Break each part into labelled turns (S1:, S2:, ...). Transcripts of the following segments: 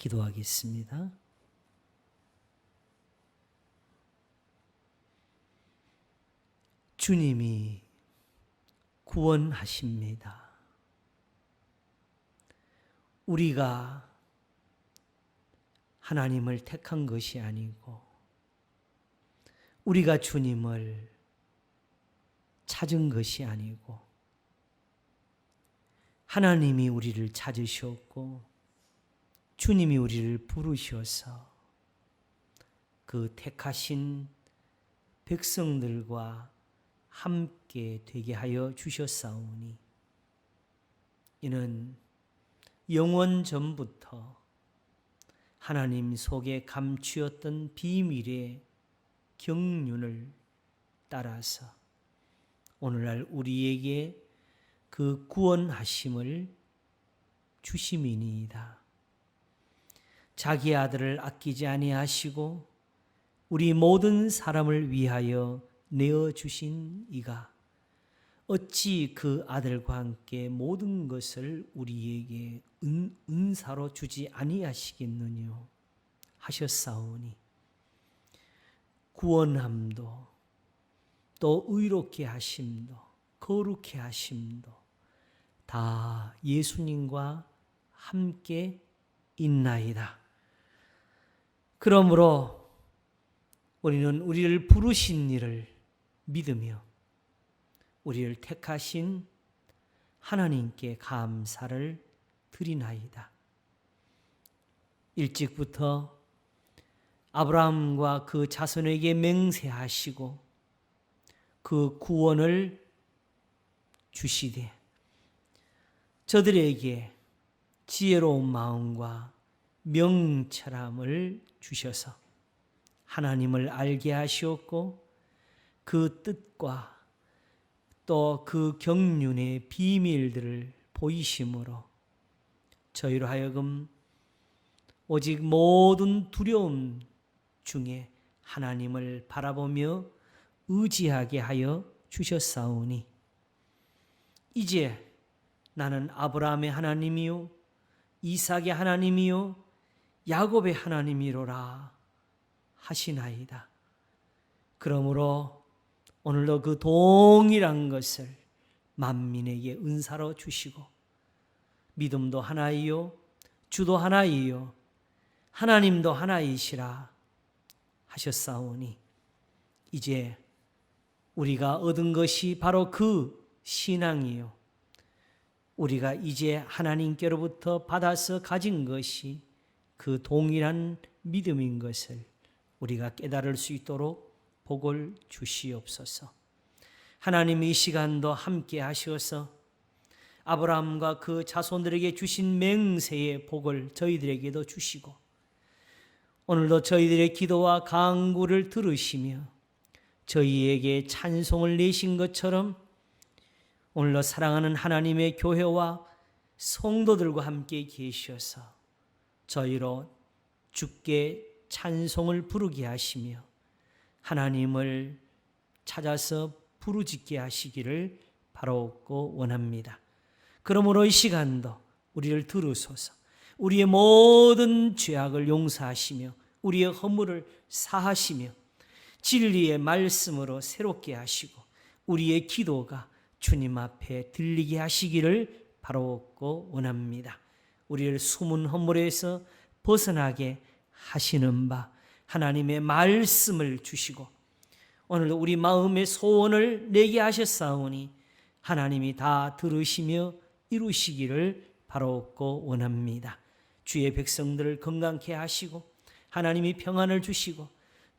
S1: 기도하겠습니다. 주님이 구원하십니다. 우리가 하나님을 택한 것이 아니고 우리가 주님을 찾은 것이 아니고 하나님이 우리를 찾으셨고 주님이 우리를 부르셔서 그 택하신 백성들과 함께 되게 하여 주셨사오니 이는 영원 전부터 하나님 속에 감추었던 비밀의 경륜을 따라서 오늘날 우리에게 그 구원하심을 주심이니이다. 자기 아들을 아끼지 아니하시고 우리 모든 사람을 위하여 내어주신 이가 어찌 그 아들과 함께 모든 것을 우리에게 은사로 주지 아니하시겠느냐 하셨사오니 구원함도 또 의롭게 하심도 거룩해 하심도 다 예수님과 함께 있나이다. 그러므로 우리는 우리를 부르신 이를 믿으며 우리를 택하신 하나님께 감사를 드리나이다. 일찍부터 아브라함과 그 자손에게 맹세하시고 그 구원을 주시되 저들에게 지혜로운 마음과 명철함을 주셔서 하나님을 알게 하시었고 그 뜻과 또 그 경륜의 비밀들을 보이심으로 저희로 하여금 오직 모든 두려움 중에 하나님을 바라보며 의지하게 하여 주셨사오니 이제 나는 아브라함의 하나님이요 이삭의 하나님이요 야곱의 하나님이로라 하시나이다. 그러므로 오늘도 그 동일한 것을 만민에게 은사로 주시고 믿음도 하나이요 주도 하나이요 하나님도 하나이시라 하셨사오니 이제 우리가 얻은 것이 바로 그 신앙이요 우리가 이제 하나님께로부터 받아서 가진 것이 그 동일한 믿음인 것을 우리가 깨달을 수 있도록 복을 주시옵소서. 하나님 이 시간도 함께 하셔서 아브라함과 그 자손들에게 주신 맹세의 복을 저희들에게도 주시고 오늘도 저희들의 기도와 간구를 들으시며 저희에게 찬송을 내신 것처럼 오늘도 사랑하는 하나님의 교회와 성도들과 함께 계셔서 저희로 주께 찬송을 부르게 하시며 하나님을 찾아서 부르짖게 하시기를 바라옵고 원합니다. 그러므로 이 시간도 우리를 들으소서 우리의 모든 죄악을 용서하시며 우리의 허물을 사하시며 진리의 말씀으로 새롭게 하시고 우리의 기도가 주님 앞에 들리게 하시기를 바라옵고 원합니다. 우리를 숨은 허물에서 벗어나게 하시는 바 하나님의 말씀을 주시고 오늘도 우리 마음의 소원을 내게 하셨사오니 하나님이 다 들으시며 이루시기를 바라옵고 원합니다. 주의 백성들을 건강케 하시고 하나님이 평안을 주시고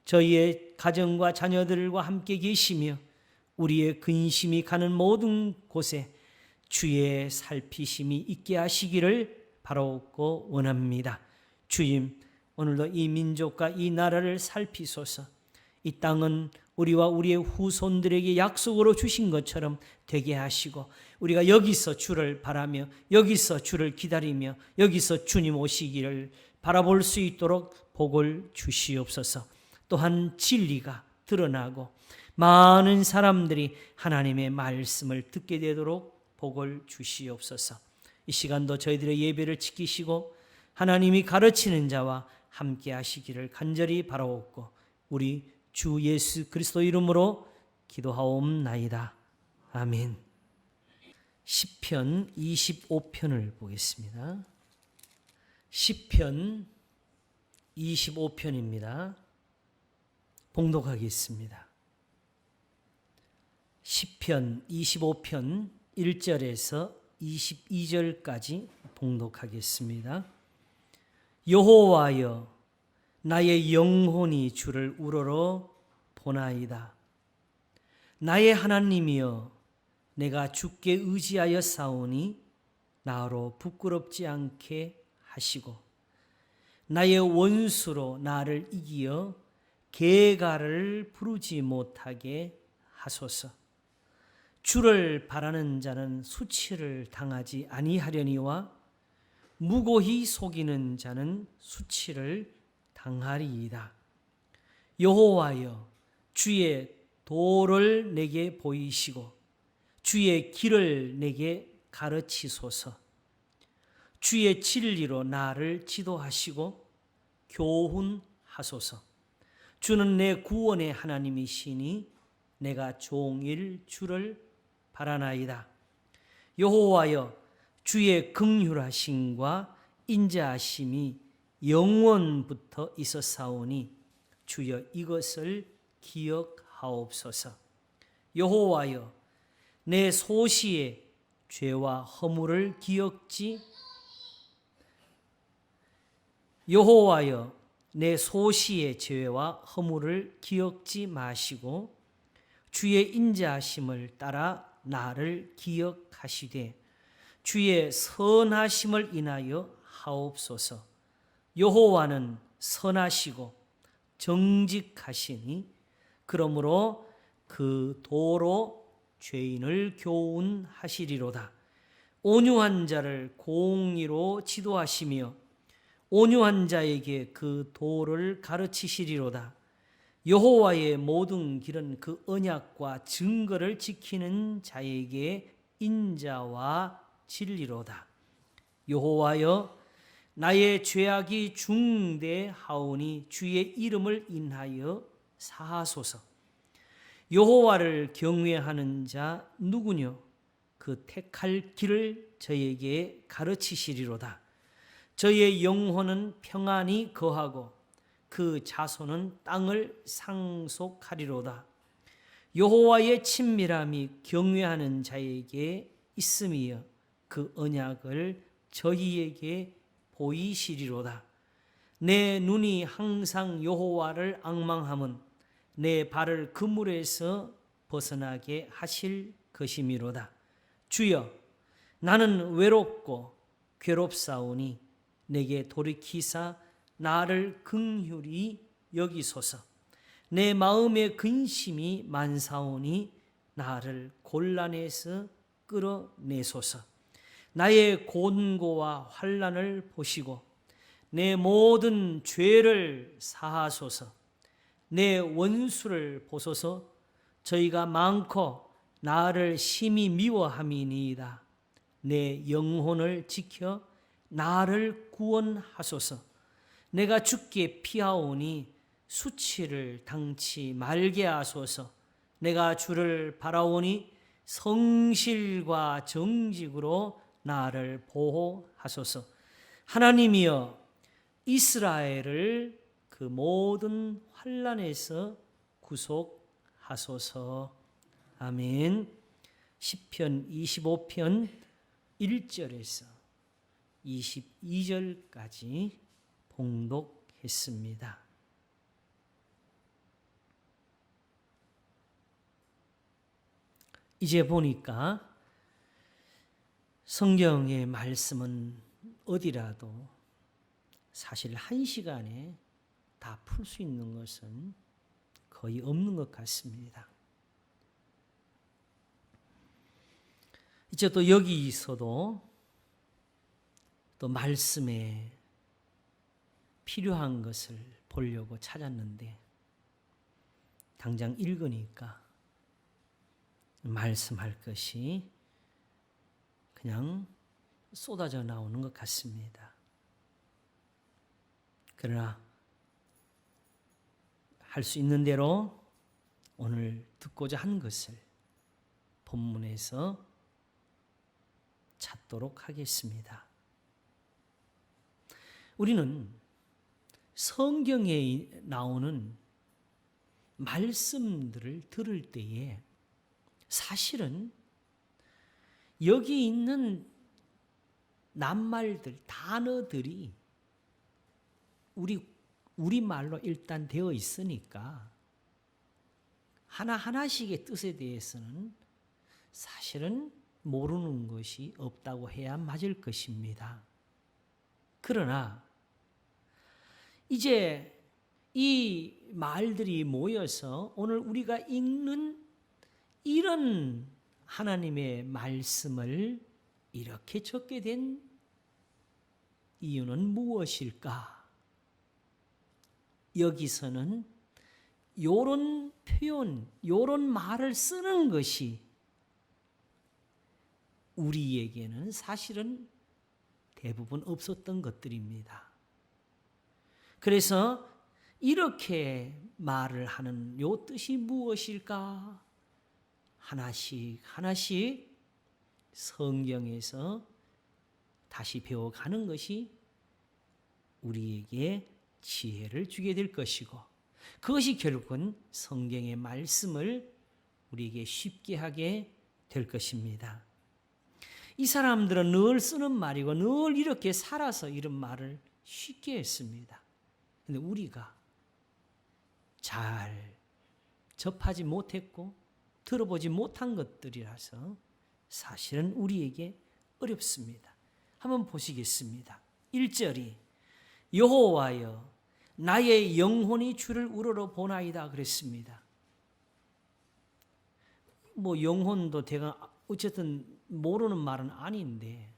S1: 저희의 가정과 자녀들과 함께 계시며 우리의 근심이 가는 모든 곳에 주의 살피심이 있게 하시기를 바라옵고 원합니다. 주님 오늘도 이 민족과 이 나라를 살피소서. 이 땅은 우리와 우리의 후손들에게 약속으로 주신 것처럼 되게 하시고 우리가 여기서 주를 바라며 여기서 주를 기다리며 여기서 주님 오시기를 바라볼 수 있도록 복을 주시옵소서. 또한 진리가 드러나고 많은 사람들이 하나님의 말씀을 듣게 되도록 복을 주시옵소서. 이 시간도 저희들의 예배를 지키시고 하나님이 가르치는 자와 함께 하시기를 간절히 바라옵고 우리 주 예수 그리스도 이름으로 기도하옵나이다. 아멘. 시편 25편을 보겠습니다. 시편 25편입니다. 봉독하겠습니다. 시편 25편 1절에서 22절까지 봉독하겠습니다. 여호와여, 나의 영혼이 주를 우러러 보나이다. 나의 하나님이여, 내가 주께 의지하여 싸우니 나로 부끄럽지 않게 하시고 나의 원수로 나를 이기어 개가를 부르지 못하게 하소서. 주를 바라는 자는 수치를 당하지 아니하려니와 무고히 속이는 자는 수치를 당하리이다. 여호와여, 주의 도를 내게 보이시고 주의 길을 내게 가르치소서. 주의 진리로 나를 지도하시고 교훈하소서. 주는 내 구원의 하나님이시니 내가 종일 주를 바라나이다. 여호와여, 주의 긍휼하심과 인자하심이 영원부터 있었사오니 주여 이것을 기억하옵소서. 여호와여, 내 소시의 죄와 허물을 기억지 여호와여, 내 소시의 죄와 허물을 기억지 마시고 주의 인자하심을 따라 나를 기억하시되 주의 선하심을 인하여 하옵소서. 여호와는 선하시고 정직하시니 그러므로 그 도로 죄인을 교훈하시리로다. 온유한 자를 공의로 지도하시며 온유한 자에게 그 도를 가르치시리로다. 여호와의 모든 길은 그 언약과 증거를 지키는 자에게 인자와 진리로다. 여호와여, 나의 죄악이 중대하오니 주의 이름을 인하여 사하소서. 여호와를 경외하는 자 누구뇨? 그 택할 길을 저에게 가르치시리로다. 저의 영혼은 평안히 거하고 그 자손은 땅을 상속하리로다. 여호와의 친밀함이 경외하는 자에게 있음이여 그 언약을 저희에게 보이시리로다. 내 눈이 항상 여호와를 앙망함은 내 발을 그물에서 벗어나게 하실 것이미로다. 주여, 나는 외롭고 괴롭사오니 내게 돌이키사 나를 긍휼히 여기소서. 내 마음에 근심이 많사오니 나를 곤란에서 끌어내소서. 나의 곤고와 환난을 보시고 내 모든 죄를 사하소서. 내 원수를 보소서. 저희가 많고 나를 심히 미워함이니이다. 내 영혼을 지켜 나를 구원하소서. 내가 주께 피하오니 수치를 당치 말게 하소서. 내가 주를 바라오니 성실과 정직으로 나를 보호하소서. 하나님이여, 이스라엘을 그 모든 환난에서 구속하소서. 아멘. 시편 25편 1절에서 22절까지 봉독했습니다. 이제 보니까 성경의 말씀은 어디라도 사실 한 시간에 다 풀 수 있는 것은 거의 없는 것 같습니다. 이제 또 여기서도 또 말씀에 필요한 것을 보려고 찾았는데 당장 읽으니까 말씀할 것이 그냥 쏟아져 나오는 것 같습니다. 그러나 할 수 있는 대로 오늘 듣고자 한 것을 본문에서 찾도록 하겠습니다. 우리는 성경에 나오는 말씀들을 들을 때에 사실은 여기 있는 낱말들, 단어들이 우리말로 일단 되어 있으니까 하나하나씩의 뜻에 대해서는 사실은 모르는 것이 없다고 해야 맞을 것입니다. 그러나 이제 이 말들이 모여서 오늘 우리가 읽는 이런 하나님의 말씀을 이렇게 적게 된 이유는 무엇일까? 여기서는 요런 표현, 요런 말을 쓰는 것이 우리에게는 사실은 대부분 없었던 것들입니다. 그래서 이렇게 말을 하는 요 뜻이 무엇일까? 하나씩 하나씩 성경에서 다시 배워가는 것이 우리에게 지혜를 주게 될 것이고, 그것이 결국은 성경의 말씀을 우리에게 쉽게 하게 될 것입니다. 이 사람들은 늘 쓰는 말이고 늘 이렇게 살아서 이런 말을 쉽게 했습니다. 그런데 우리가 잘 접하지 못했고 들어보지 못한 것들이라서 사실은 우리에게 어렵습니다. 한번 보시겠습니다. 1절이 여호와여 나의 영혼이 주를 우러러 보나이다 그랬습니다. 뭐 영혼도 대강 어쨌든 모르는 말은 아닌데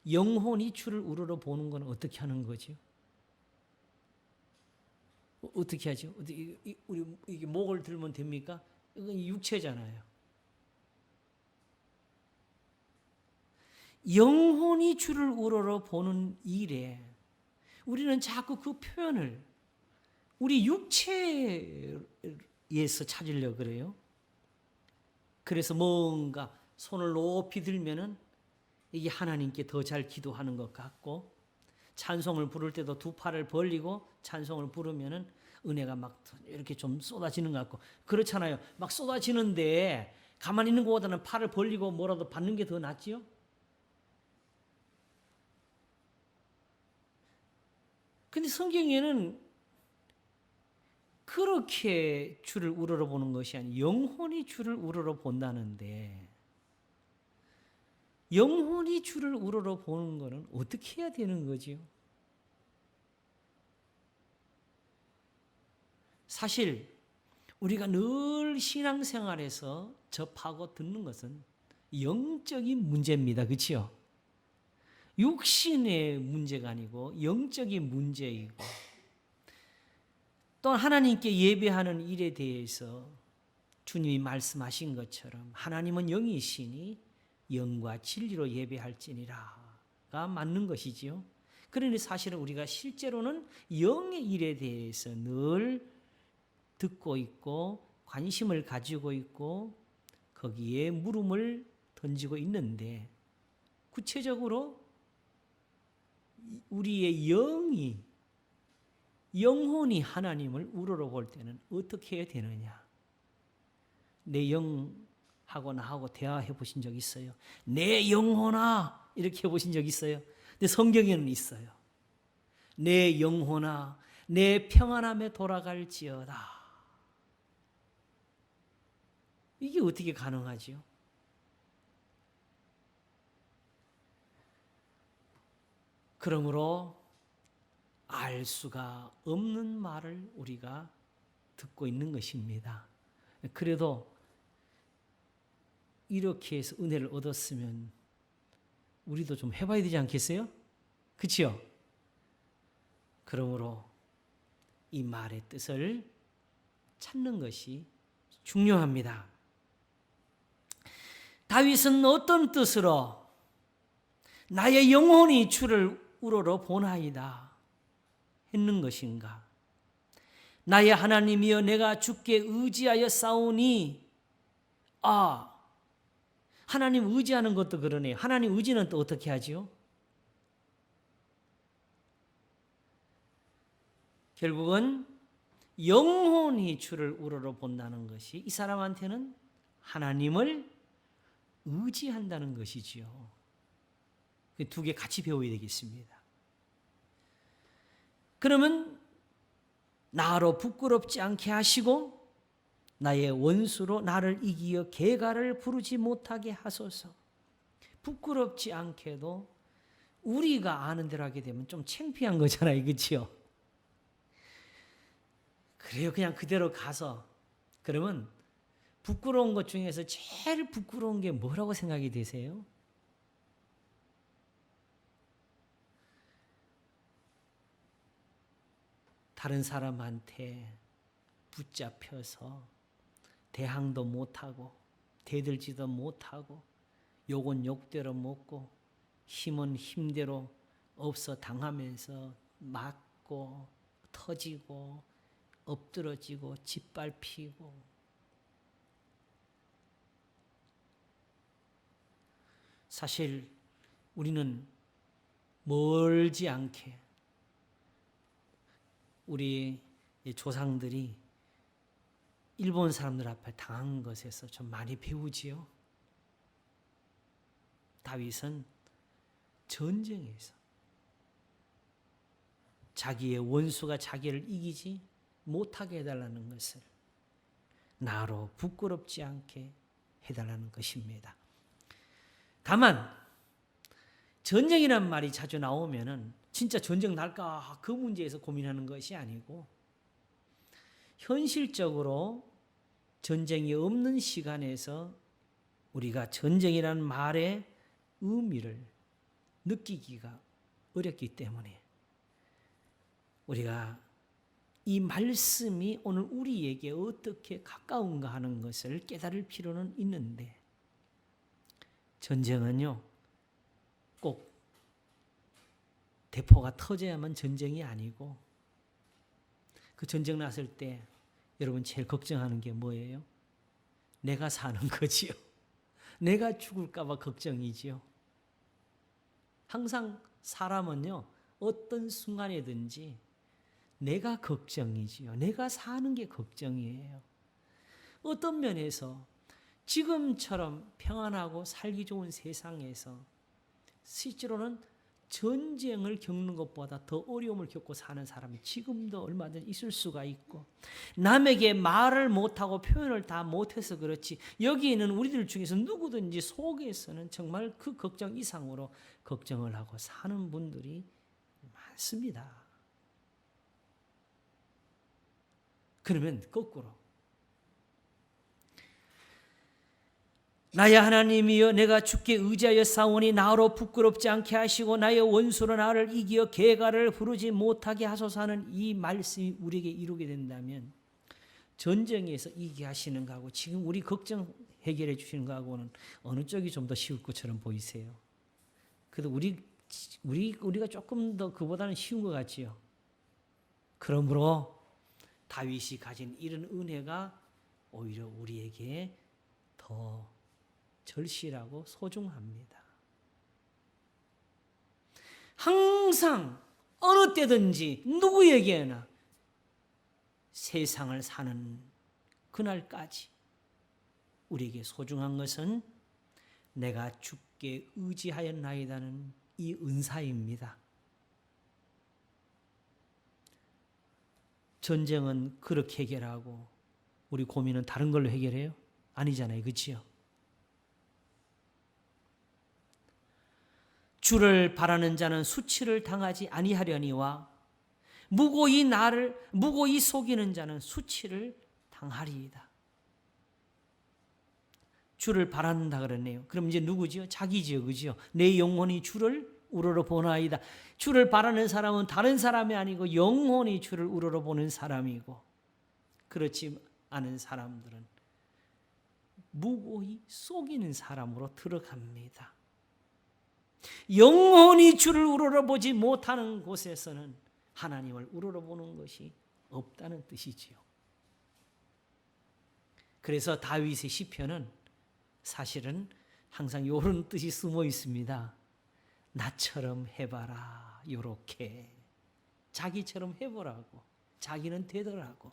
S1: 영혼이 주를 우러러 보는 건 어떻게 하는 거죠? 어떻게 하죠? 우리 이게 목을 들면 됩니까? 이건 육체잖아요. 영혼이 주를 우러러 보는 일에 우리는 자꾸 그 표현을 우리 육체에서 찾으려고 그래요. 그래서 뭔가 손을 높이 들면은 이게 하나님께 더 잘 기도하는 것 같고, 찬송을 부를 때도 두 팔을 벌리고 찬송을 부르면은 은혜가 막 이렇게 좀 쏟아지는 것 같고, 그렇잖아요. 막 쏟아지는데 가만히 있는 것보다는 팔을 벌리고 뭐라도 받는 게 더 낫지요? 근데 성경에는 그렇게 주를 우러러 보는 것이 아니라 영혼이 주를 우러러 본다는데, 영혼이 주를 우러러 보는 것은 어떻게 해야 되는 거지요? 사실 우리가 늘 신앙생활에서 접하고 듣는 것은 영적인 문제입니다. 그렇죠? 육신의 문제가 아니고 영적인 문제이고, 또 하나님께 예배하는 일에 대해서 주님이 말씀하신 것처럼 하나님은 영이시니 영과 진리로 예배할지니라가 맞는 것이지요. 그러니 사실은 우리가 실제로는 영의 일에 대해서 늘 듣고 있고 관심을 가지고 있고 거기에 물음을 던지고 있는데, 구체적으로 우리의 영혼이 하나님을 우러러 볼 때는 어떻게 해야 되느냐? 내 영하고 나하고 대화해 보신 적 있어요? 내 영혼아 이렇게 해보신 적 있어요? 근데 성경에는 있어요. 내 영혼아 내 평안함에 돌아갈지어다. 이게 어떻게 가능하지요? 그러므로 알 수가 없는 말을 우리가 듣고 있는 것입니다. 그래도 이렇게 해서 은혜를 얻었으면 우리도 좀 해봐야 되지 않겠어요? 그렇지요? 그러므로 이 말의 뜻을 찾는 것이 중요합니다. 다윗은 어떤 뜻으로 나의 영혼이 주를 우러러 보나이다. 했는 것인가? 나의 하나님이여 내가 주께 의지하여 싸우니 하나님 의지하는 것도 그러네요. 하나님 의지는 또 어떻게 하지요? 결국은 영혼이 주를 우러러 본다는 것이 이 사람한테는 하나님을 의지한다는 것이지요. 두 개 같이 배워야 되겠습니다. 그러면 나로 부끄럽지 않게 하시고 나의 원수로 나를 이기어 개가를 부르지 못하게 하소서. 부끄럽지 않게도 우리가 아는 대로 하게 되면 좀 창피한 거잖아요. 그렇죠? 그래요. 그냥 그대로 가서 그러면 부끄러운 것 중에서 제일 부끄러운 게 뭐라고 생각이 되세요? 다른 사람한테 붙잡혀서 대항도 못하고 대들지도 못하고 욕은 욕대로 먹고 힘은 힘대로 없어 당하면서 맞고 터지고 엎드러지고 짓밟히고 사실 우리는 멀지 않게 우리 조상들이 일본 사람들 앞에 당한 것에서 좀 많이 배우지요. 다윗은 전쟁에서 자기의 원수가 자기를 이기지 못하게 해달라는 것을 나로 부끄럽지 않게 해달라는 것입니다. 다만 전쟁이란 말이 자주 나오면은 진짜 전쟁 날까 그 문제에서 고민하는 것이 아니고 현실적으로 전쟁이 없는 시간에서 우리가 전쟁이라는 말의 의미를 느끼기가 어렵기 때문에 우리가 이 말씀이 오늘 우리에게 어떻게 가까운가 하는 것을 깨달을 필요는 있는데 전쟁은요 꼭 대포가 터져야만 전쟁이 아니고 그 전쟁 났을 때 여러분 제일 걱정하는 게 뭐예요? 내가 사는 거지요. 내가 죽을까 봐 걱정이지요. 항상 사람은요 어떤 순간이든지 내가 걱정이지요. 내가 사는 게 걱정이에요. 어떤 면에서 지금처럼 평안하고 살기 좋은 세상에서 실제로는 전쟁을 겪는 것보다 더 어려움을 겪고 사는 사람이 지금도 얼마든지 있을 수가 있고 남에게 말을 못하고 표현을 다 못해서 그렇지 여기 있는 우리들 중에서 누구든지 속에서는 정말 그 걱정 이상으로 걱정을 하고 사는 분들이 많습니다. 그러면 거꾸로 나의 하나님이여 내가 주께 의지하여 싸우니 나로 부끄럽지 않게 하시고 나의 원수로 나를 이기어 개가를 부르지 못하게 하소서 하는 이 말씀이 우리에게 이루게 된다면 전쟁에서 이기게 하시는 거하고 지금 우리 걱정 해결해 주시는 거하고는 어느 쪽이 좀 더 쉬울 것처럼 보이세요? 그래도 우리가 조금 더 그보다는 쉬운 것 같지요. 그러므로 다윗이 가진 이런 은혜가 오히려 우리에게 더 절실하고 소중합니다. 항상 어느 때든지 누구에게나 세상을 사는 그날까지 우리에게 소중한 것은 내가 주께 의지하였나이다는 이 은사입니다. 전쟁은 그렇게 해결하고 우리 고민은 다른 걸로 해결해요? 아니잖아요. 그렇지요? 주를 바라는 자는 수치를 당하지 아니하려니와 무고히 속이는 자는 수치를 당하리이다. 주를 바란다 그러네요. 그럼 이제 누구지요? 자기지요. 그지요? 내 영혼이 주를 우러러 보나이다. 주를 바라는 사람은 다른 사람이 아니고 영혼이 주를 우러러 보는 사람이고 그렇지 않은 사람들은 무고히 속이는 사람으로 들어갑니다. 영혼이 주를 우러러보지 못하는 곳에서는 하나님을 우러러보는 것이 없다는 뜻이지요. 그래서 다윗의 시편은 사실은 항상 이런 뜻이 숨어 있습니다. 나처럼 해봐라. 요렇게 자기처럼 해보라고. 자기는 되더라고.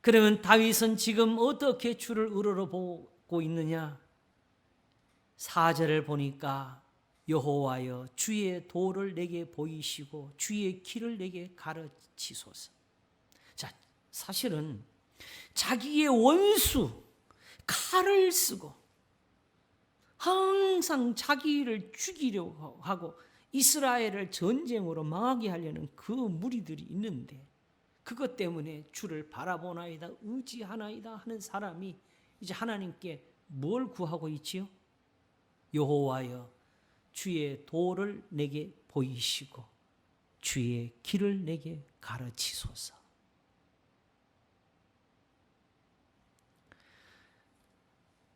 S1: 그러면 다윗은 지금 어떻게 주를 우러러보고 있느냐? 4절을 보니까 여호와여 주의 도를 내게 보이시고 주의 길을 내게 가르치소서. 자, 사실은 자기의 원수 칼을 쓰고 항상 자기를 죽이려고 하고 이스라엘을 전쟁으로 망하게 하려는 그 무리들이 있는데 그것 때문에 주를 바라보나이다 의지하나이다 하는 사람이 이제 하나님께 뭘 구하고 있지요? 여호와여 주의 도를 내게 보이시고 주의 길을 내게 가르치소서.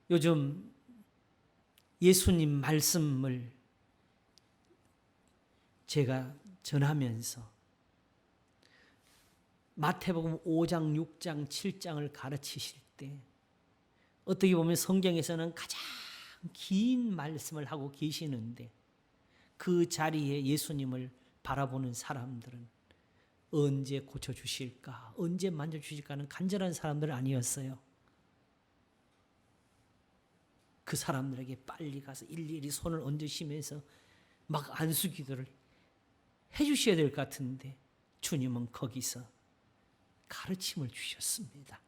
S1: 요즘 예수님 말씀을 제가 전하면서 마태복음 5장, 6장, 7장을 가르치실 때 어떻게 보면 성경에서는 가장 긴 말씀을 하고 계시는데 그 자리에 예수님을 바라보는 사람들은 언제 고쳐주실까, 언제 만져주실까 하는 간절한 사람들은 아니었어요. 그 사람들에게 빨리 가서 일일이 손을 얹으시면서 막 안수기도를 해주셔야 될 것 같은데 주님은 거기서 가르침을 주셨습니다.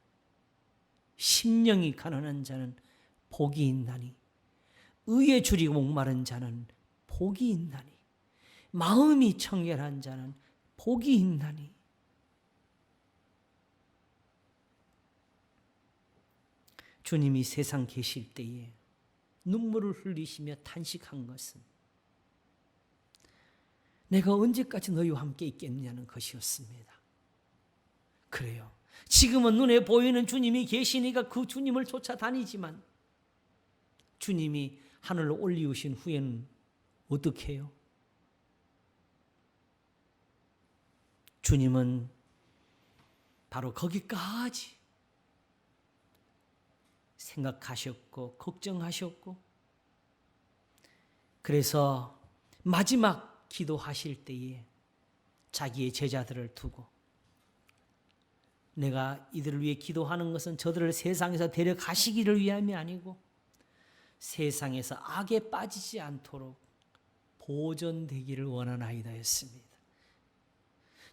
S1: 심령이 가난한 자는 복이 있나니 의에 줄이고 목마른 자는 복이 있나니 마음이 청결한 자는 복이 있나니. 주님이 세상 계실 때에 눈물을 흘리시며 탄식한 것은 내가 언제까지 너희와 함께 있겠느냐는 것이었습니다. 그래요. 지금은 눈에 보이는 주님이 계시니까 그 주님을 쫓아다니지만 주님이 하늘로 올리우신 후에는 어떻게 해요? 주님은 바로 거기까지 생각하셨고 걱정하셨고 그래서 마지막 기도하실 때에 자기의 제자들을 두고 내가 이들을 위해 기도하는 것은 저들을 세상에서 데려가시기를 위함이 아니고 세상에서 악에 빠지지 않도록 보존되기를 원하나이다 했습니다.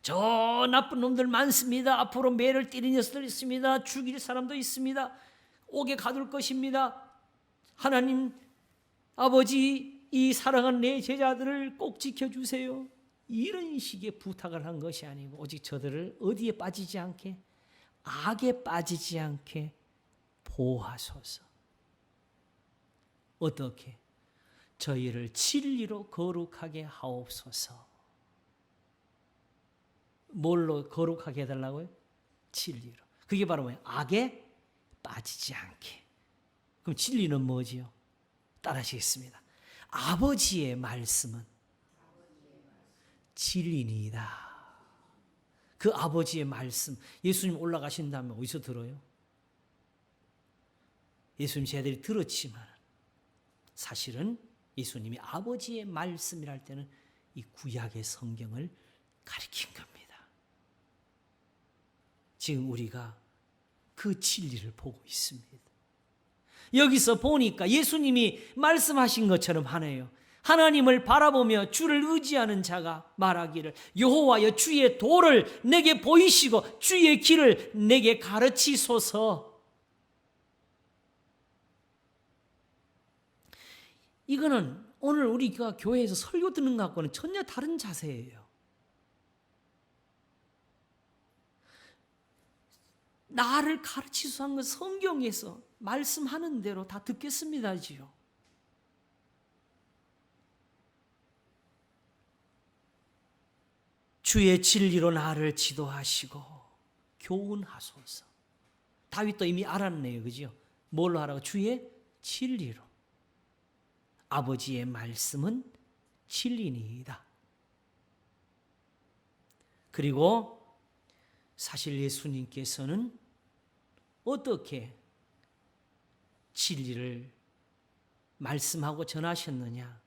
S1: 저 나쁜 놈들 많습니다. 앞으로 매를 때리는 녀석들 있습니다. 죽일 사람도 있습니다. 옥에 가둘 것입니다. 하나님 아버지 이 사랑하는 내 제자들을 꼭 지켜주세요. 이런 식의 부탁을 한 것이 아니고 오직 저들을 어디에 빠지지 않게 악에 빠지지 않게 보호하소서. 어떻게? 저희를 진리로 거룩하게 하옵소서. 뭘로 거룩하게 해달라고요? 진리로. 그게 바로 뭐예요? 악에 빠지지 않게. 그럼 진리는 뭐지요? 따라하시겠습니다. 아버지의 말씀은 진리니이다. 그 아버지의 말씀, 예수님 올라가신 다음에 어디서 들어요? 예수님 제자들이 들었지만 사실은 예수님이 아버지의 말씀이라 할 때는 이 구약의 성경을 가리킨 겁니다. 지금 우리가 그 진리를 보고 있습니다. 여기서 보니까 예수님이 말씀하신 것처럼 하네요. 하나님을 바라보며 주를 의지하는 자가 말하기를 여호와여 주의 도를 내게 보이시고 주의 길을 내게 가르치소서. 이거는 오늘 우리가 교회에서 설교 듣는 것과는 전혀 다른 자세예요. 나를 가르치소서 한 건 성경에서 말씀하는 대로 다 듣겠습니다지요. 주의 진리로 나를 지도하시고 교훈하소서. 다윗도 이미 알았네요. 그죠? 뭘로 하라고? 주의 진리로. 아버지의 말씀은 진리니이다. 그리고 사실 예수님께서는 어떻게 진리를 말씀하고 전하셨느냐?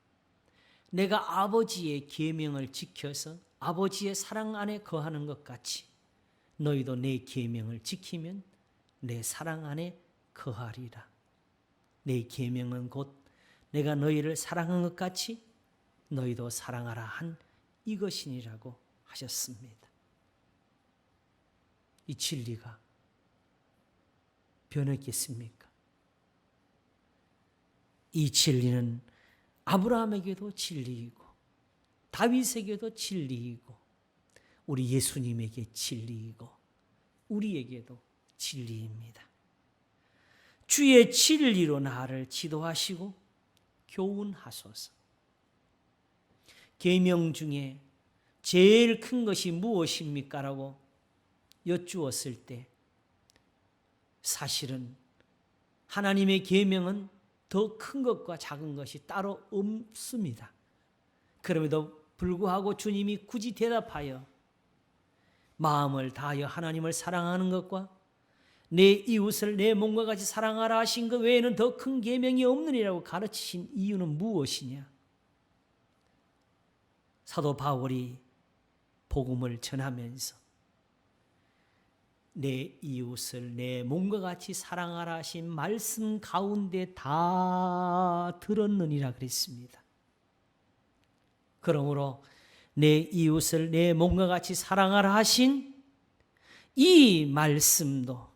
S1: 내가 아버지의 계명을 지켜서 아버지의 사랑 안에 거하는 것 같이 너희도 내 계명을 지키면 내 사랑 안에 거하리라. 내 계명은 곧 내가 너희를 사랑한 것 같이 너희도 사랑하라 한 이것이니라고 하셨습니다. 이 진리가 변했겠습니까? 이 진리는 아브라함에게도 진리이고 다윗에게도 진리이고 우리 예수님에게 진리이고 우리에게도 진리입니다. 주의 진리로 나를 지도하시고 교훈하소서. 계명 중에 제일 큰 것이 무엇입니까? 라고 여쭈었을 때 사실은 하나님의 계명은 더 큰 것과 작은 것이 따로 없습니다. 그럼에도 불구하고 주님이 굳이 대답하여 마음을 다하여 하나님을 사랑하는 것과 내 이웃을 내 몸과 같이 사랑하라 하신 것 외에는 더 큰 계명이 없느니라고 가르치신 이유는 무엇이냐? 사도 바울이 복음을 전하면서 내 이웃을 내 몸과 같이 사랑하라 하신 말씀 가운데 다 들었느니라 그랬습니다. 그러므로 내 이웃을 내 몸과 같이 사랑하라 하신 이 말씀도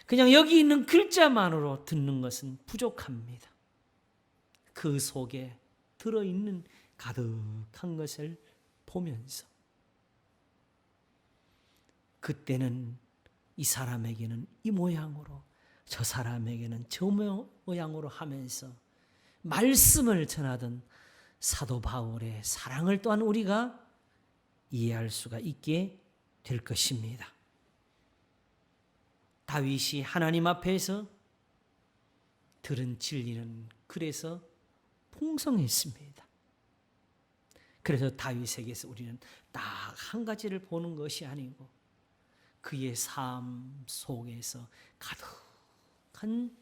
S1: 그냥 여기 있는 글자만으로 듣는 것은 부족합니다. 그 속에 들어있는 가득한 것을 보면서 그때는 이 사람에게는 이 모양으로 저 사람에게는 저 모양으로 하면서 말씀을 전하던 사도 바울의 사랑을 또한 우리가 이해할 수가 있게 될 것입니다. 다윗이 하나님 앞에서 들은 진리는 그래서 풍성했습니다. 그래서 다윗에게서 우리는 딱 한 가지를 보는 것이 아니고 그의 삶 속에서 가득한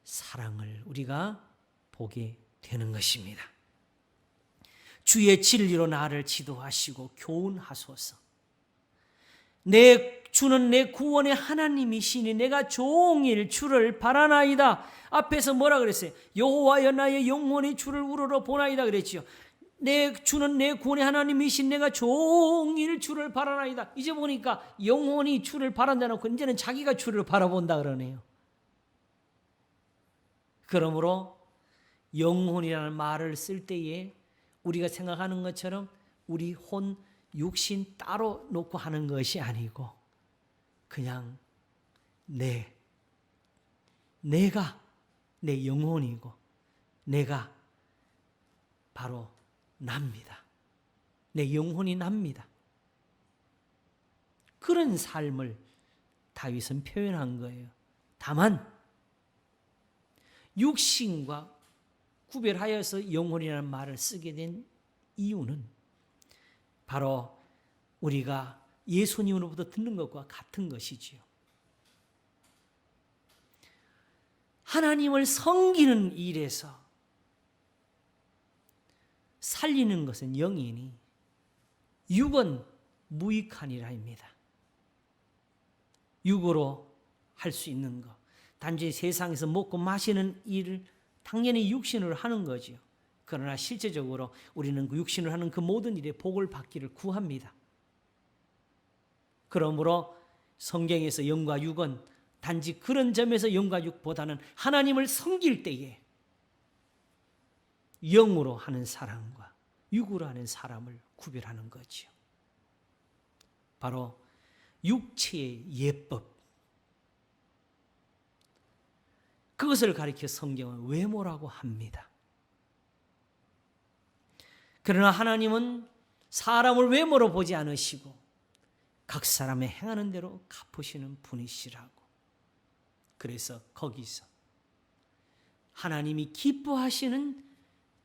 S1: 사랑을 우리가 보게 되는 것입니다. 주의 진리로 나를 지도하시고 교훈하소서. 주는 내 구원의 하나님이시니 내가 종일 주를 바라나이다. 앞에서 뭐라 그랬어요? 여호와여 나의 영혼이 주를 우러러 보나이다 그랬죠. 주는 내 구원의 하나님이신 내가 종일 주를 바라나이다. 이제 보니까 영혼이 주를 바란다 놓고 이제는 자기가 주를 바라본다 그러네요. 그러므로 영혼이라는 말을 쓸 때에 우리가 생각하는 것처럼 우리 혼, 육신 따로 놓고 하는 것이 아니고 그냥 내가 내 영혼이고 내가 바로 납니다. 내 영혼이 납니다. 그런 삶을 다윗은 표현한 거예요. 다만 육신과 구별하여서 영혼이라는 말을 쓰게 된 이유는 바로 우리가 예수님으로부터 듣는 것과 같은 것이지요. 하나님을 섬기는 일에서 살리는 것은 영이니 육은 무익하니라입니다. 육으로 할 수 있는 것, 단지 세상에서 먹고 마시는 일을 당연히 육신으로 하는 거죠. 그러나 실제적으로 우리는 그 육신으로 하는 그 모든 일에 복을 받기를 구합니다. 그러므로 성경에서 영과 육은 단지 그런 점에서 영과 육보다는 하나님을 섬길 때에 영으로 하는 사람과 육으로 하는 사람을 구별하는 거죠. 바로 육체의 예법. 그것을 가리켜 성경은 외모라고 합니다. 그러나 하나님은 사람을 외모로 보지 않으시고 각 사람의 행하는 대로 갚으시는 분이시라고. 그래서 거기서 하나님이 기뻐하시는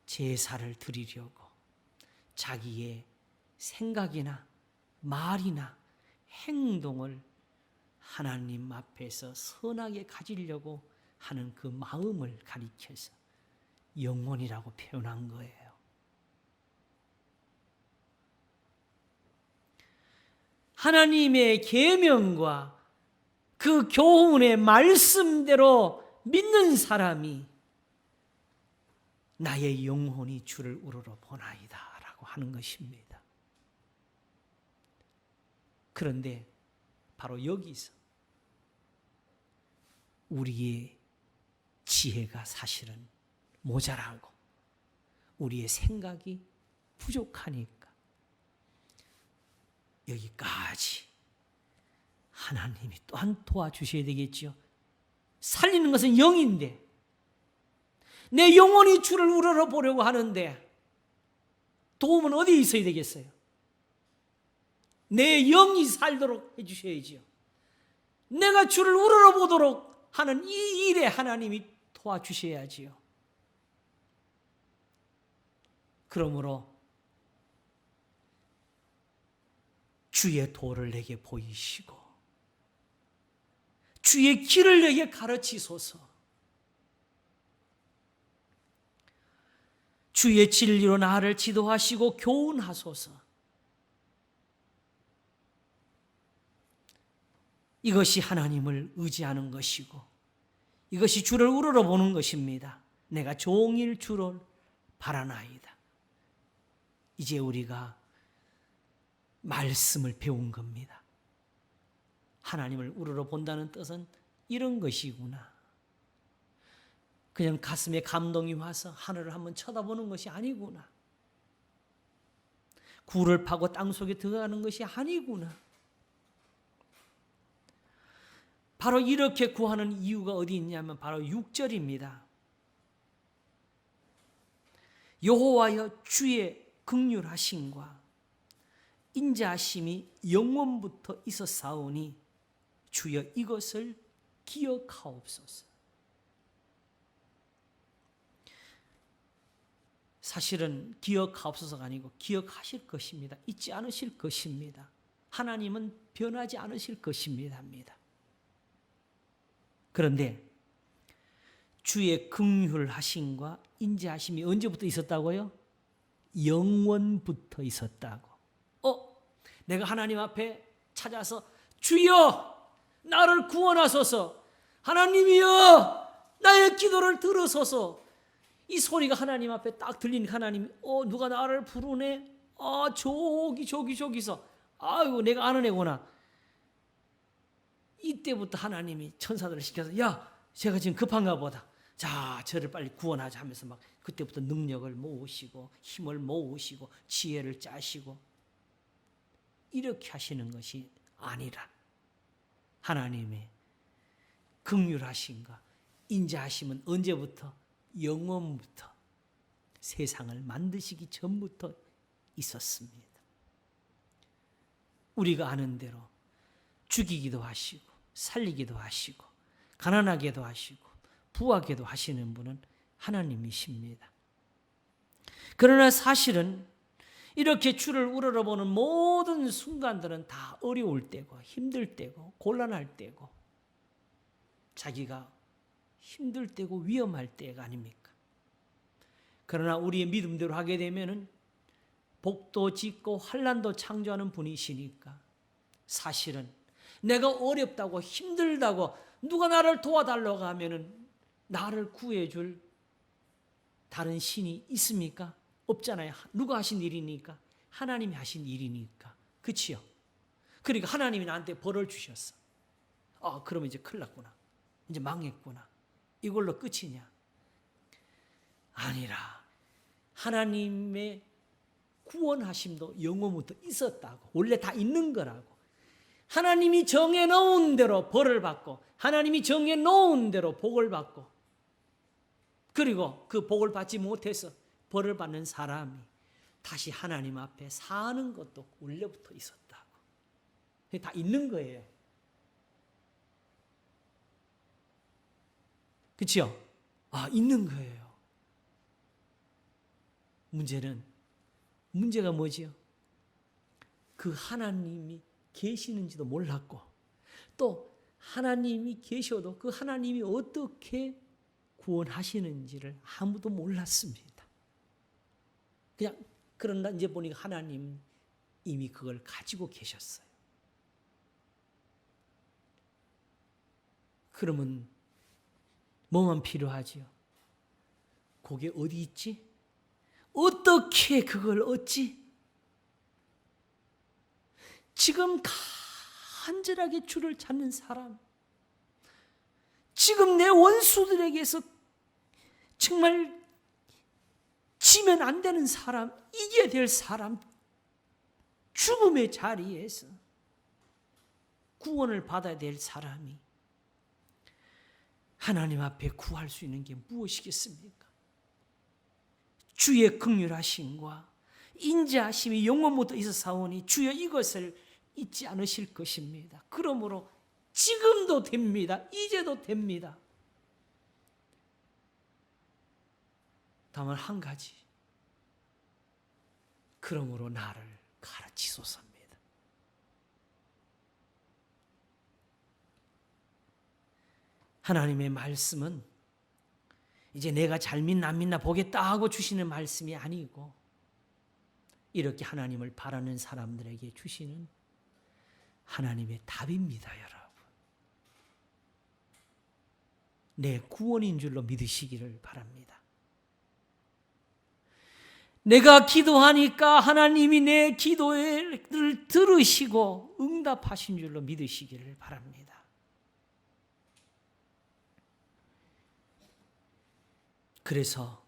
S1: 제사를 드리려고 자기의 생각이나 말이나 행동을 하나님 앞에서 선하게 가지려고 하는 그 마음을 가리켜서 영혼이라고 표현한 거예요. 하나님의 계명과 그 교훈의 말씀대로 믿는 사람이 나의 영혼이 주를 우러러 보나이다 라고 하는 것입니다. 그런데 바로 여기서 우리의 지혜가 사실은 모자라고 우리의 생각이 부족하니까 여기까지 하나님이 또한 도와주셔야 되겠죠. 살리는 것은 영인데 내 영혼이 주를 우러러 보려고 하는데 도움은 어디에 있어야 되겠어요? 내 영이 살도록 해주셔야지요. 내가 주를 우러러 보도록 하는 이 일에 하나님이 도와주셔야지요. 그러므로 주의 도를 내게 보이시고 주의 길을 내게 가르치소서. 주의 진리로 나를 지도하시고 교훈하소서. 이것이 하나님을 의지하는 것이고 이것이 주를 우러러보는 것입니다. 내가 종일 주를 바라나이다. 이제 우리가 말씀을 배운 겁니다. 하나님을 우러러본다는 뜻은 이런 것이구나. 그냥 가슴에 감동이 와서 하늘을 한번 쳐다보는 것이 아니구나. 굴을 파고 땅속에 들어가는 것이 아니구나. 바로 이렇게 구하는 이유가 어디 있냐면 바로 6절입니다. 여호와여 주의 긍휼하심과 인자하심이 영원부터 있었사오니 주여 이것을 기억하옵소서. 사실은 기억하옵소서가 아니고 기억하실 것입니다. 잊지 않으실 것입니다. 하나님은 변하지 않으실 것입니다. 그런데 주의 긍휼하심과 인자하심이 언제부터 있었다고요? 영원부터 있었다고. 내가 하나님 앞에 찾아서 주여 나를 구원하소서, 하나님이여 나의 기도를 들으소서, 이 소리가 하나님 앞에 딱 들리니까 하나님이 누가 나를 부르네. 저기서 아이고 내가 아는 애구나. 이때부터 하나님이 천사들을 시켜서 야 제가 지금 급한가 보다. 자 저를 빨리 구원하자 하면서 막 그때부터 능력을 모으시고 힘을 모으시고 지혜를 짜시고 이렇게 하시는 것이 아니라 하나님의 긍휼하심과 인자하심은 언제부터? 영원부터 세상을 만드시기 전부터 있었습니다. 우리가 아는 대로 죽이기도 하시고 살리기도 하시고 가난하게도 하시고 부하게도 하시는 분은 하나님이십니다. 그러나 사실은 이렇게 주를 우러러보는 모든 순간들은 다 어려울 때고 힘들 때고 곤란할 때고 자기가 힘들 때고 위험할 때가 아닙니까? 그러나 우리의 믿음대로 하게 되면은 복도 짓고 환난도 창조하는 분이시니까 사실은 내가 어렵다고 힘들다고 누가 나를 도와달라고 하면은 나를 구해줄 다른 신이 있습니까? 없잖아요. 누가 하신 일이니까? 하나님이 하신 일이니까. 그치요? 그러니까 하나님이 나한테 벌을 주셨어. 그러면 이제 큰일 났구나. 이제 망했구나. 이걸로 끝이냐? 아니라 하나님의 구원하심도 영원부터 있었다고. 원래 다 있는 거라고. 하나님이 정해놓은 대로 벌을 받고 하나님이 정해놓은 대로 복을 받고 그리고 그 복을 받지 못해서 벌을 받는 사람이 다시 하나님 앞에 사는 것도 원래부터 있었다고. 다 있는 거예요. 그렇죠? 있는 거예요. 문제는 문제가 뭐지요? 그 하나님이 계시는지도 몰랐고 또 하나님이 계셔도 그 하나님이 어떻게 구원하시는지를 아무도 몰랐습니다. 그냥 그런다 이제 보니까 하나님 이미 그걸 가지고 계셨어요. 그러면 뭐만 필요하지요? 그게 어디 있지? 어떻게 그걸 얻지? 지금 간절하게 주를 찾는 사람, 지금 내 원수들에게서 정말 지면 안 되는 사람, 이겨야 될 사람, 죽음의 자리에서 구원을 받아야 될 사람이 하나님 앞에 구할 수 있는 게 무엇이겠습니까? 주의 긍휼하심과 인자하심이 영원부터 있어사오니 주여 이것을 잊지 않으실 것입니다. 그러므로 지금도 됩니다. 이제도 됩니다. 다만 한 가지, 그러므로 나를 가르치소서입니다. 하나님의 말씀은 이제 내가 잘 믿나 안 믿나 보겠다 하고 주시는 말씀이 아니고 이렇게 하나님을 바라는 사람들에게 주시는 하나님의 답입니다, 여러분. 내 구원인 줄로 믿으시기를 바랍니다. 내가 기도하니까 하나님이 내 기도를 들으시고 응답하신 줄로 믿으시기를 바랍니다. 그래서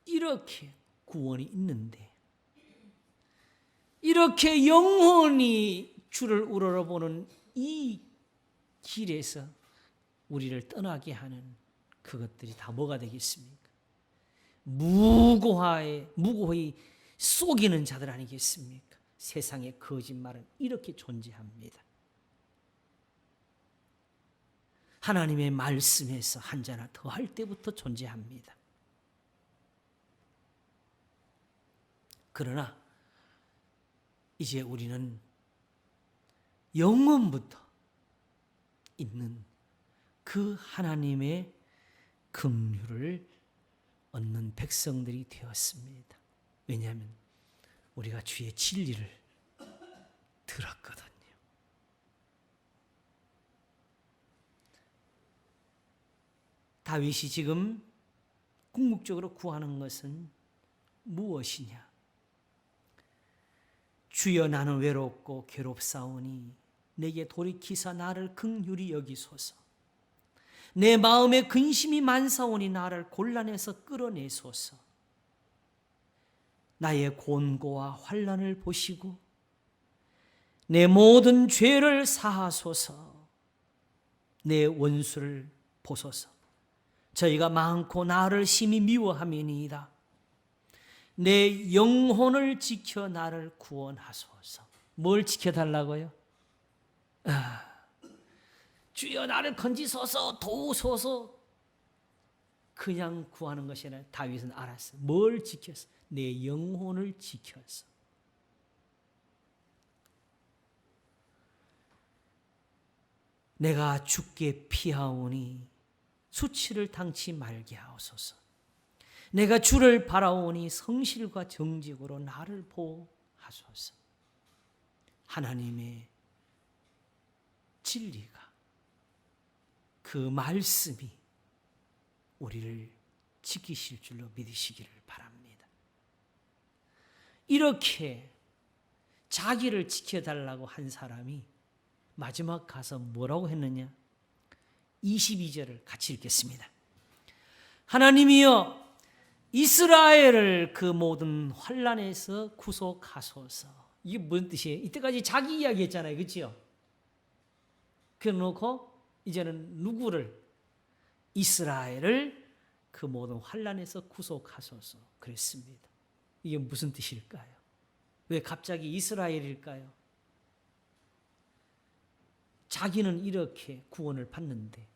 S1: 이렇게 구원이 있는데 이렇게 영원히 주를 우러러보는 이 길에서 우리를 떠나게 하는 그것들이 다 뭐가 되겠습니까? 무고히 속이는 자들 아니겠습니까? 세상의 거짓말은 이렇게 존재합니다. 하나님의 말씀에서 한 자나 더 할 때부터 존재합니다. 그러나 이제 우리는 영원부터 있는 그 하나님의 긍휼을 얻는 백성들이 되었습니다. 왜냐하면 우리가 주의 진리를 들었거든요. 다윗이 지금 궁극적으로 구하는 것은 무엇이냐? 주여 나는 외롭고 괴롭사오니 내게 돌이키사 나를 긍휼히 여기소서. 내 마음에 근심이 많사오니 나를 곤란에서 끌어내소서. 나의 곤고와 환난을 보시고 내 모든 죄를 사하소서. 내 원수를 보소서. 저희가 많고 나를 심히 미워함이니이다. 내 영혼을 지켜 나를 구원하소서. 뭘 지켜달라고요? 주여 나를 건지소서, 도우소서. 그냥 구하는 것이 아니라 다윗은 알았어요. 뭘 지켰어? 내 영혼을 지켰어. 내가 죽게 피하오니 수치를 당치 말게 하옵소서. 내가 주를 바라오니 성실과 정직으로 나를 보호하소서. 하나님의 진리가, 그 말씀이 우리를 지키실 줄로 믿으시기를 바랍니다. 이렇게 자기를 지켜달라고 한 사람이 마지막 가서 뭐라고 했느냐? 22절을 같이 읽겠습니다. 하나님이여 이스라엘을 그 모든 환난에서 구속하소서. 이게 무슨 뜻이에요? 이때까지 자기 이야기 했잖아요. 그렇죠? 그래놓고 이제는 누구를? 이스라엘을 그 모든 환난에서 구속하소서 그랬습니다. 이게 무슨 뜻일까요? 왜 갑자기 이스라엘일까요? 자기는 이렇게 구원을 받는데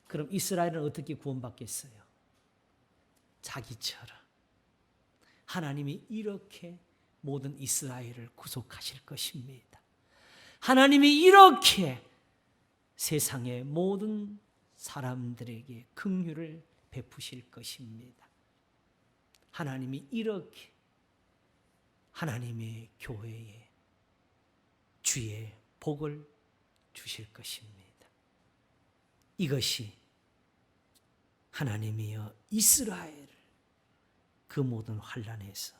S1: 그럼 이스라엘은 어떻게 구원받겠어요? 자기처럼 하나님이 이렇게 모든 이스라엘을 구속하실 것입니다. 하나님이 이렇게 세상의 모든 사람들에게 긍휼을 베푸실 것입니다. 하나님이 이렇게 하나님의 교회에 주의 복을 주실 것입니다. 이것이 하나님이여 이스라엘을 그 모든 환난에서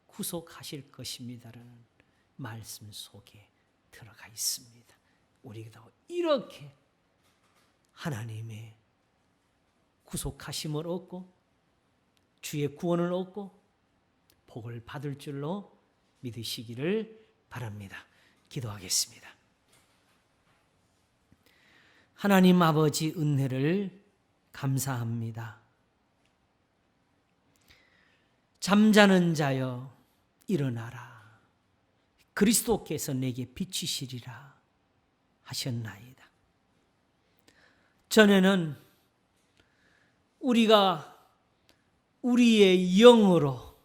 S1: 구속하실 것입니다라는 말씀 속에 들어가 있습니다. 우리가 이렇게 하나님의 구속하심을 얻고 주의 구원을 얻고 복을 받을 줄로 믿으시기를 바랍니다. 기도하겠습니다. 하나님 아버지 은혜를 감사합니다. 잠자는 자여 일어나라. 그리스도께서 내게 비치시리라 하셨나이다. 전에는 우리가 우리의 영으로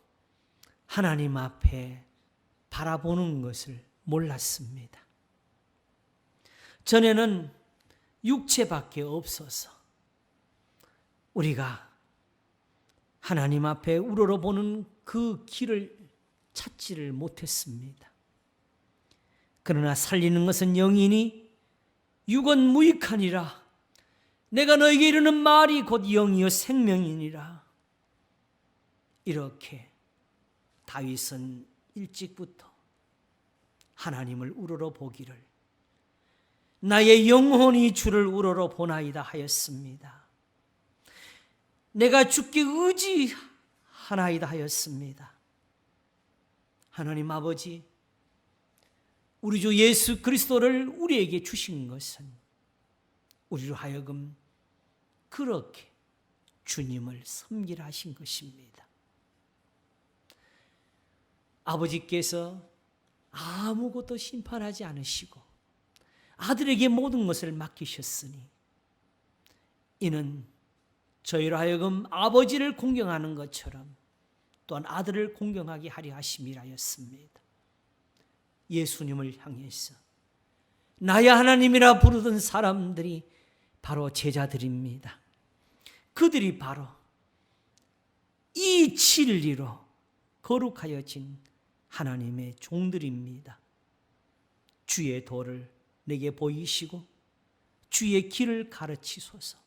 S1: 하나님 앞에 바라보는 것을 몰랐습니다. 전에는 육체밖에 없어서 우리가 하나님 앞에 우러러보는 그 길을 찾지를 못했습니다. 그러나 살리는 것은 영이니 육은 무익하니라. 내가 너에게 이르는 말이 곧 영이요 생명이니라. 이렇게 다윗은 일찍부터 하나님을 우러러보기를 나의 영혼이 주를 우러러보나이다 하였습니다. 내가 주께 의지하나이다 하였습니다. 하나님 아버지, 우리 주 예수 그리스도를 우리에게 주신 것은 우리로 하여금 그렇게 주님을 섬기라 하신 것입니다. 아버지께서 아무것도 심판하지 않으시고 아들에게 모든 것을 맡기셨으니 이는 저희로 하여금 아버지를 공경하는 것처럼 또한 아들을 공경하게 하려 하심이라였습니다. 예수님을 향해서 나의 하나님이라 부르던 사람들이 바로 제자들입니다. 그들이 바로 이 진리로 거룩하여진 하나님의 종들입니다. 주의 도를 내게 보이시고 주의 길을 가르치소서.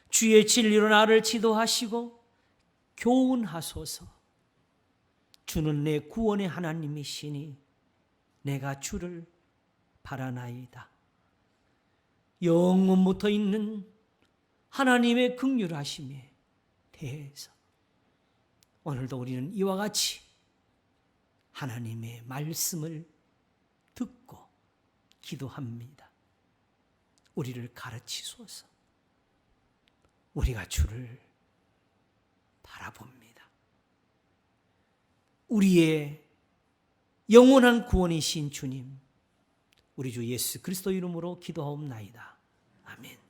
S1: 주의 진리로 나를 지도하시고 교훈하소서. 주는 내 구원의 하나님이시니 내가 주를 바라나이다. 영원부터 있는 하나님의 긍휼하심에 대해서 오늘도 우리는 이와 같이 하나님의 말씀을 듣고 기도합니다. 우리를 가르치소서. 우리가 주를 바라봅니다. 우리의 영원한 구원이신 주님, 우리 주 예수 그리스도 이름으로 기도하옵나이다. 아멘.